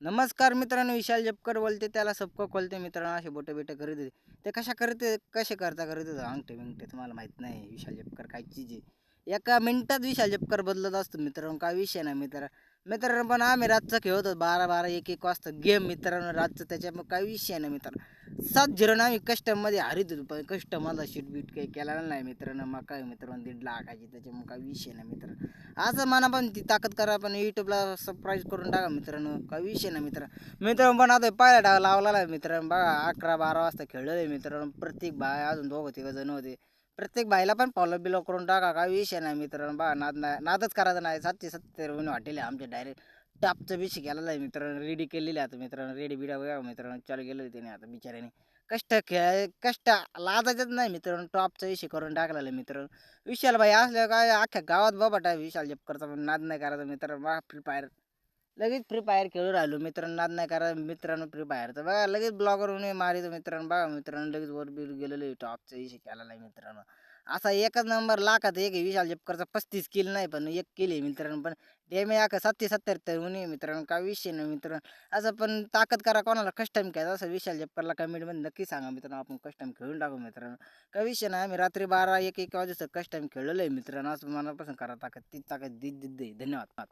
नमस्कार मित्रांनो, विशाल जपकर बोलते. त्याला सबको खोलते मित्रांनो, असे बोटे बिटे करीत होते. ते कशा करते कसे करता करीत होते अंगठे बिंगठे तुम्हाला माहित नाही. विशाल जपकर काय चीज आहे. एका मिनिटात विशाल जपकर बदलत असतो मित्रांनो, काय विषय नाही मित्रांनो. पण आम्ही रातचं खेळत होतो 12-12 1-1 वाजता गेम मित्रांनो रातचं. त्याच्यामुळे काही विषय नाही मित्रांनो. 7-0 आम्ही कस्टममध्ये हारीत होतो, पण कस्टमरला शीट बीट काही केलेला नाही मित्रांनो. मग काय मित्रांनो 1.5 लाखाची, त्याच्यामुळे काही विषय नाही मित्रांनो. असं म्हणा पण ती ताकद करा, पण यूट्यूबला सबस्क्राईब करून टाका मित्रांनो, काही विषय नाही मित्रांनो. पण आता पहिला डाव लावलेला आहे मित्रांनो. बघा 11-12 वाजता खेळलेलं आहे मित्रांनो. प्रत्येक बाय अजून दोघं तिघं जण होते. प्रत्येक बाईला पण फॉलो बिलो करून टाका, काही विषय नाही मित्रांनो. बघा नादच करायचा नाही. 770 हॉटेल आहे आमच्या डायरेक्ट टॉपचा विषय केलेला आहे मित्रांनो. रेडी केलेली आहे आता मित्रांनो. रेडी बिडा बघा मित्रांनो, चालू केलं त्याने आता बिचाऱ्याने. कष्ट लाजायचंच नाही मित्रांनो. टॉपचा विषय करून टाकलेला आहे मित्रांनो. विशाल भाई असल्या काय अख्ख्या गावात बाबा विशाल जपकरचा, पण नाद नाही करायचा मित्रांनो. बघा फ्री फायर लगेच फ्री फायर खेळू राहिलो मित्रांनो. नाद नाही करा मित्रांनो. फ्री फायरचं बघा लगेच ब्लॉगवर मारितो मित्रांनो. बघा मित्रांनो लगेच वर बिर गेलेलो टॉपचा विषय केलेला आहे मित्रांनो. असा एकच नंबर लाखात एक आहे विशाल जपकरचा. 35 किल नाही पण एक किल आहे मित्रांनो. पण डेमे आका 70-70 तर होणे मित्रांनो. काय विषय नाही मित्रांनो. असं पण ताकद करा कोणाला कस्टम खेळायचं असं विशाल जपकरला कमेंटमध्ये नक्की सांगा मित्रांनो. आपण कस्टम खेळून टाकू मित्रांनो. काही विषय नाही. आम्ही रात्री 12 1-1 वाजेचं कस्टम खेळलेलो आहे मित्रांनो. असं मनापासून करा ताकद. ती ताकद धन्यवाद.